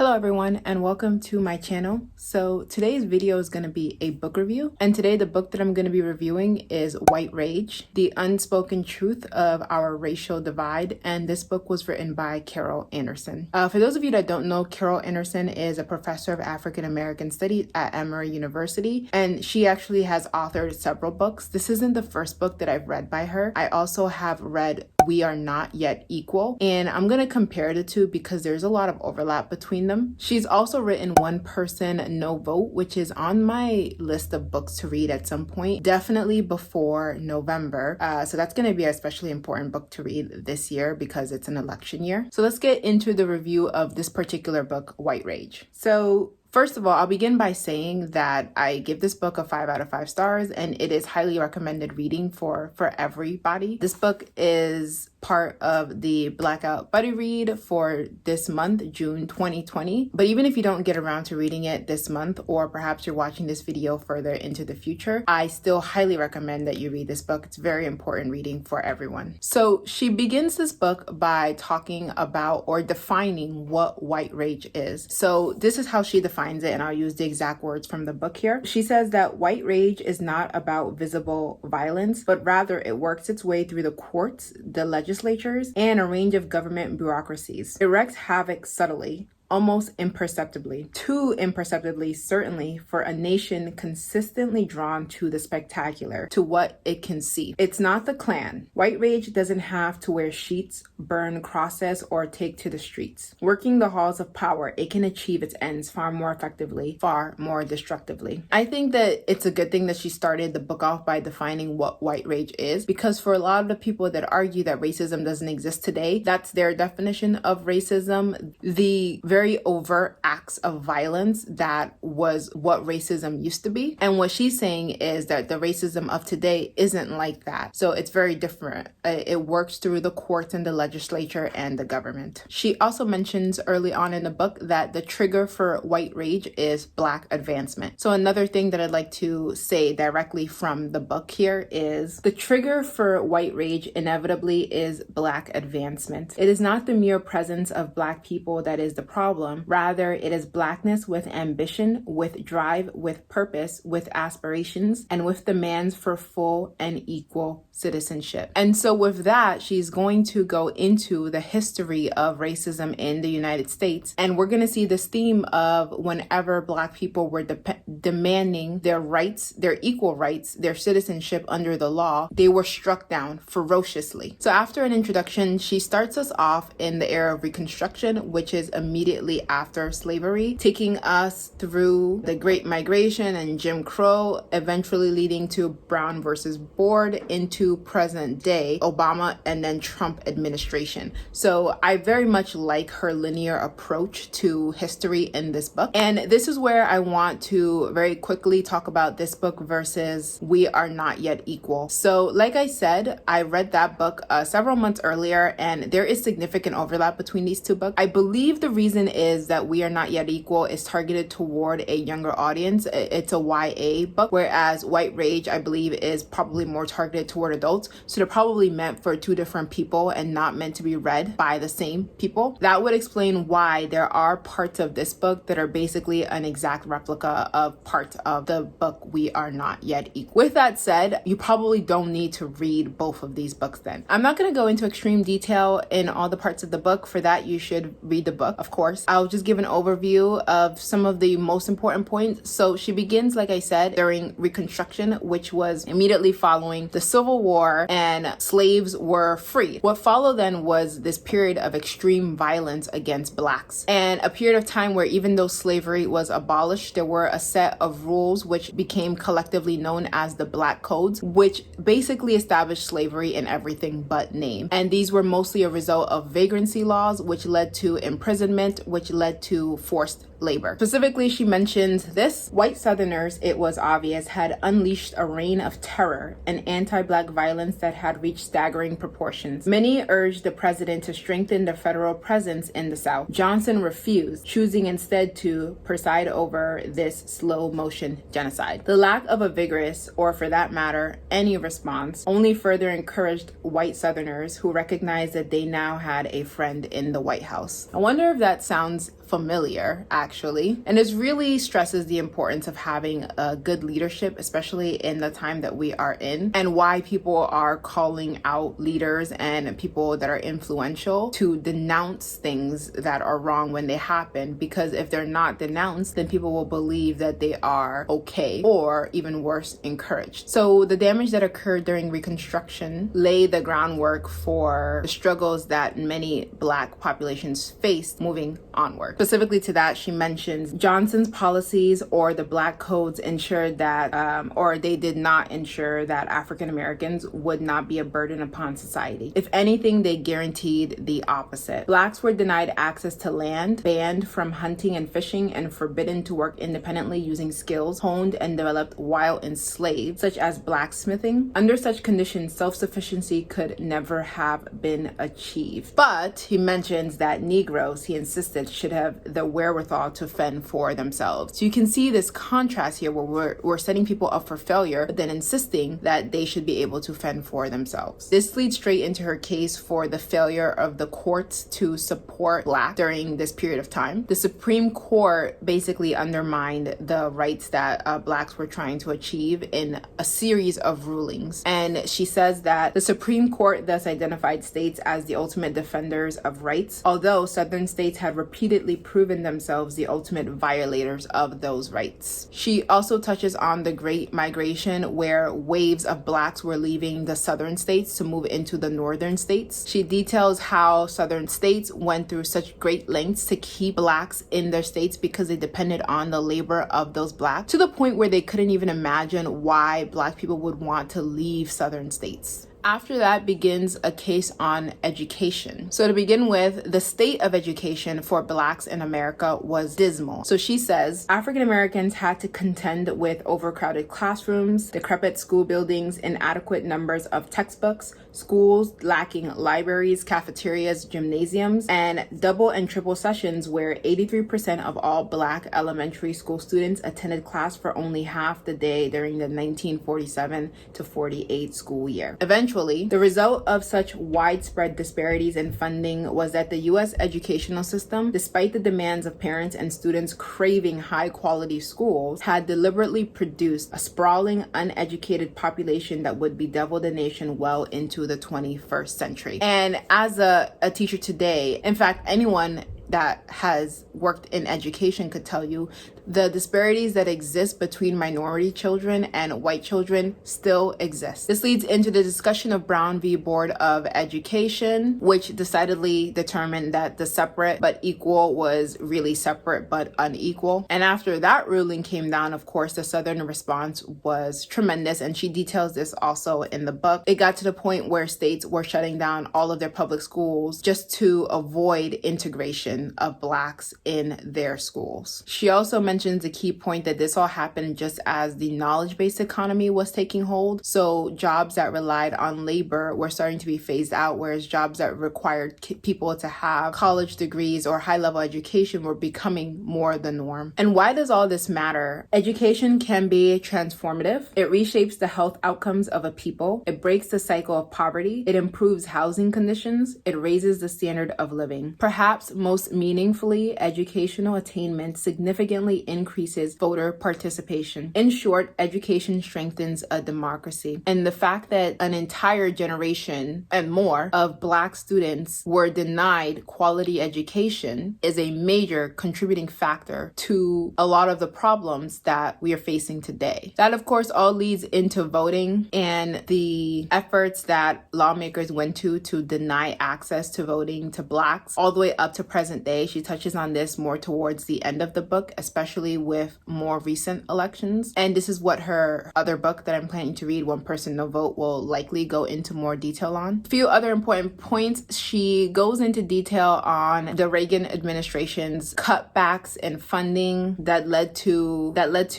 Hello everyone and welcome to my channel. So today's video is going to be a book review, and today the book that I'm going to be reviewing is White Rage: The Unspoken Truth of Our Racial Divide, and this book was written by Carol Anderson. For those of you that don't know, Carol Anderson is a professor of African American Studies at Emory University, and she actually has authored several books. This isn't the first book that I've read by her. I also have read We Are Not Yet Equal, and I'm going to compare the two because there's a lot of overlap between them. She's also written One Person, No Vote, which is on my list of books to read at some point, definitely before November. So that's going to be an especially important book to read this year because it's an election year. So let's get into the review of this particular book, White Rage. So first of all, I'll begin by saying that I give this book a 5 out of 5 stars, and it is highly recommended reading for everybody. This book is part of the Blackout Buddy Read for this month, June 2020. But even if you don't get around to reading it this month, or perhaps you're watching this video further into the future, I still highly recommend that you read this book. It's very important reading for everyone. So she begins this book by talking about or defining what white rage is. So this is how she defines it, and I'll use the exact words from the book here. She says that white rage is not about visible violence, but rather it works its way through the courts, the legislatures, and a range of government bureaucracies. It wreaks havoc subtly, almost imperceptibly, too imperceptibly certainly for a nation consistently drawn to the spectacular, to what it can see. It's not the Klan. White rage doesn't have to wear sheets, burn crosses, or take to the streets. Working the halls of power, it can achieve its ends far more effectively, far more destructively. I think that it's a good thing that she started the book off by defining what white rage is, because for a lot of the people that argue that racism doesn't exist today, that's their definition of racism. The very overt acts of violence that was what racism used to be. And what she's saying is that the racism of today isn't like that. So it's very different. It works through the courts and the legislature and the government. She also mentions early on in the book that the trigger for white rage is Black advancement. So another thing that I'd like to say directly from the book here is the trigger for white rage inevitably is Black advancement. It is not the mere presence of Black people that is the problem. Rather, it is Blackness with ambition, with drive, with purpose, with aspirations, and with demands for full and equal citizenship. And so with that, she's going to go into the history of racism in the United States. And we're going to see this theme of whenever Black people were demanding their rights, their equal rights, their citizenship under the law, they were struck down ferociously. So after an introduction, she starts us off in the era of Reconstruction, which is immediately after slavery, taking us through the Great Migration and Jim Crow, eventually leading to Brown versus Board, into present day Obama and then Trump administration. So I very much like her linear approach to history in this book. And this is where I want to very quickly talk about this book versus We Are Not Yet Equal. So like I said, I read that book several months earlier, and there is significant overlap between these two books. I believe the reason is that We Are Not Yet Equal is targeted toward a younger audience. It's a YA book, whereas White Rage, I believe, is probably more targeted toward adults. So they're probably meant for two different people and not meant to be read by the same people. That would explain why there are parts of this book that are basically an exact replica of parts of the book We Are Not Yet Equal. With that said, you probably don't need to read both of these books then. I'm not going to go into extreme detail in all the parts of the book. For that, you should read the book, of course. I'll just give an overview of some of the most important points. So she begins, like I said, during Reconstruction, which was immediately following the Civil War, and slaves were freed. What followed then was this period of extreme violence against Blacks, and a period of time where even though slavery was abolished, there were a set of rules which became collectively known as the Black Codes, which basically established slavery in everything but name. And these were mostly a result of vagrancy laws, which led to imprisonment, which led to forced labor. Specifically, she mentions this: white Southerners, it was obvious, had unleashed a reign of terror and anti-Black violence that had reached staggering proportions. Many urged the president to strengthen the federal presence in the South. Johnson refused, choosing instead to preside over this slow motion genocide. The lack of a vigorous, or for that matter, any response, only further encouraged white Southerners who recognized that they now had a friend in the White House. I wonder if that sounds familiar, actually. And this really stresses the importance of having a good leadership, especially in the time that we are in, and why people are calling out leaders and people that are influential to denounce things that are wrong when they happen, because if they're not denounced, then people will believe that they are okay, or even worse, encouraged. So the damage that occurred during Reconstruction laid the groundwork for the struggles that many Black populations faced moving onward. Specifically to that, she mentions Johnson's policies or the Black codes ensured that, or they did not ensure that African Americans would not be a burden upon society. If anything, they guaranteed the opposite. Blacks were denied access to land, banned from hunting and fishing, and forbidden to work independently using skills honed and developed while enslaved, such as blacksmithing. Under such conditions, self-sufficiency could never have been achieved. But he mentions that Negroes, he insisted, should have the wherewithal to fend for themselves. So you can see this contrast here where we're setting people up for failure, but then insisting that they should be able to fend for themselves. This leads straight into her case for the failure of the courts to support Black during this period of time. The Supreme Court basically undermined the rights that Blacks were trying to achieve in a series of rulings. And she says that the Supreme Court thus identified states as the ultimate defenders of rights, although Southern states had repeatedly proven themselves the ultimate violators of those rights. She also touches on the Great Migration, where waves of Blacks were leaving the Southern states to move into the Northern states. She details how Southern states went through such great lengths to keep Blacks in their states because they depended on the labor of those Blacks, to the point where they couldn't even imagine why Black people would want to leave Southern states. After that begins a case on education. So to begin with, the state of education for Blacks in America was dismal. So she says, African Americans had to contend with overcrowded classrooms, decrepit school buildings, inadequate numbers of textbooks, schools lacking libraries, cafeterias, gymnasiums, and double and triple sessions where 83% of all Black elementary school students attended class for only half the day during the 1947 to 48 school year. Eventually, the result of such widespread disparities in funding was that the U.S. educational system, despite the demands of parents and students craving high-quality schools, had deliberately produced a sprawling, uneducated population that would bedevil the nation well into the 21st century. And as a teacher today, in fact, anyone that has worked in education could tell you the disparities that exist between minority children and white children still exist. This leads into the discussion of Brown v. Board of Education, which decidedly determined that the separate but equal was really separate but unequal. And after that ruling came down, of course, the Southern response was tremendous, and she details this also in the book. It got to the point where states were shutting down all of their public schools just to avoid integration of Blacks in their schools. She also mentions a key point that this all happened just as the knowledge-based economy was taking hold. So jobs that relied on labor were starting to be phased out, whereas jobs that required people to have college degrees or high-level education were becoming more the norm. And why does all this matter? Education can be transformative. It reshapes the health outcomes of a people. It breaks the cycle of poverty. It improves housing conditions. It raises the standard of living. Perhaps most meaningfully, educational attainment significantly increases voter participation. In short, education strengthens a democracy. And the fact that an entire generation and more of Black students were denied quality education is a major contributing factor to a lot of the problems that we are facing today. That, of course, all leads into voting and the efforts that lawmakers went to deny access to voting to Blacks all the way up to present present day. She touches on this more towards the end of the book, especially with more recent elections. And this is what her other book that I'm planning to read, One Person No Vote, will likely go into more detail on. A few other important points. She goes into detail on the Reagan administration's cutbacks in funding that led to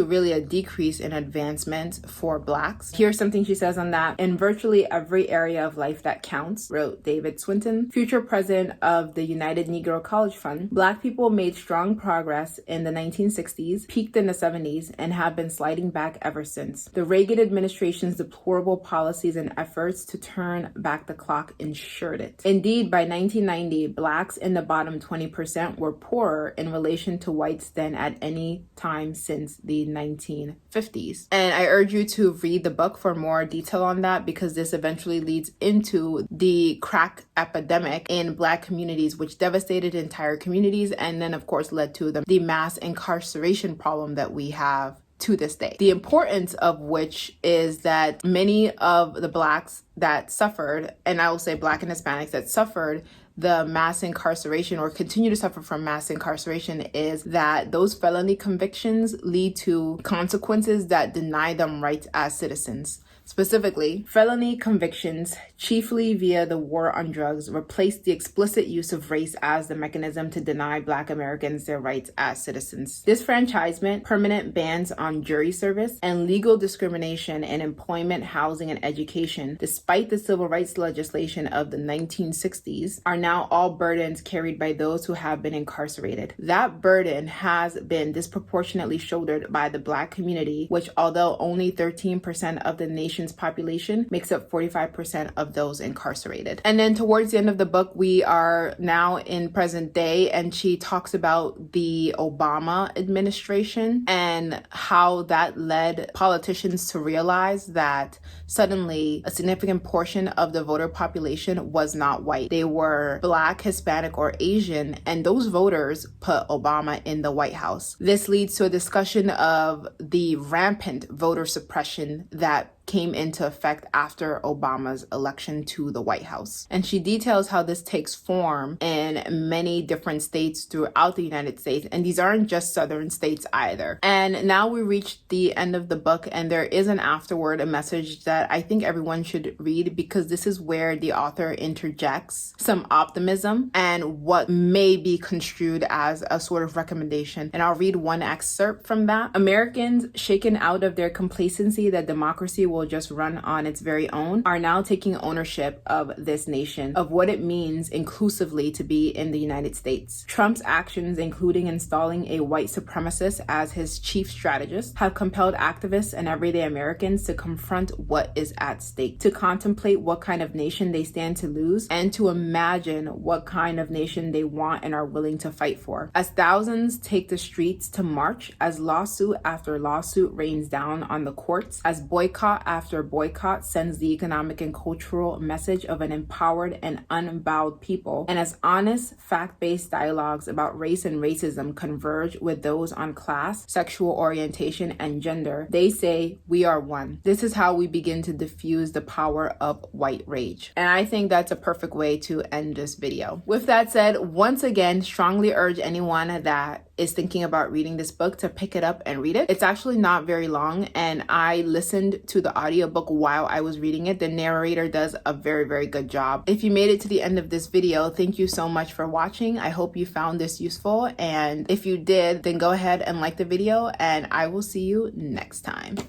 really a decrease in advancement for Blacks. Here's something she says on that. In virtually every area of life that counts, wrote David Swinton, future president of the United Negro College Fund, Black people made strong progress in the 1960s, peaked in the 70s, and have been sliding back ever since. The Reagan administration's deplorable policies and efforts to turn back the clock ensured it. Indeed, by 1990, Blacks in the bottom 20% were poorer in relation to whites than at any time since the 1950s. And I urge you to read the book for more detail on that, because this eventually leads into the crack epidemic in Black communities, which devastated entire communities and then of course led to the mass incarceration problem that we have to this day. The importance of which is that many of the Blacks that suffered, and I will say Black and Hispanics that suffered the mass incarceration or continue to suffer from mass incarceration, is that those felony convictions lead to consequences that deny them rights as citizens. Specifically, felony convictions, chiefly via the war on drugs, replaced the explicit use of race as the mechanism to deny Black Americans their rights as citizens. Disfranchisement, permanent bans on jury service, and legal discrimination in employment, housing, and education, despite the civil rights legislation of the 1960s, are now all burdens carried by those who have been incarcerated. That burden has been disproportionately shouldered by the Black community, which, although only 13% of the nation's population, makes up 45% of those incarcerated. And then towards the end of the book, we are now in present day, and she talks about the Obama administration and how that led politicians to realize that suddenly a significant portion of the voter population was not white. They were Black, Hispanic, or Asian, and those voters put Obama in the White House. This leads to a discussion of the rampant voter suppression that came into effect after Obama's election to the White House. And she details how this takes form in many different states throughout the United States. And these aren't just southern states either. And now we reach the end of the book, and there is an afterword, a message that I think everyone should read, because this is where the author interjects some optimism and what may be construed as a sort of recommendation. And I'll read one excerpt from that. Americans, shaken out of their complacency that democracy will just run on its very own, are now taking ownership of this nation, of what it means inclusively to be in the United States. Trump's actions, including installing a white supremacist as his chief strategist, have compelled activists and everyday Americans to confront what is at stake, to contemplate what kind of nation they stand to lose, and to imagine what kind of nation they want and are willing to fight for. As thousands take the streets to march, as lawsuit after lawsuit rains down on the courts, as boycott after boycott sends the economic and cultural message of an empowered and unbowed people, and as honest, fact-based dialogues about race and racism converge with those on class, sexual orientation, and gender, they say we are one. This is how we begin to diffuse the power of white rage. And I think that's a perfect way to end this video. With that said, once again, strongly urge anyone that is thinking about reading this book to pick it up and read it. It's actually not very long, and I listened to the audiobook while I was reading it. The narrator does a very, very good job. If you made it to the end of this video, thank you so much for watching. I hope you found this useful, and if you did, then go ahead and like the video, and I will see you next time.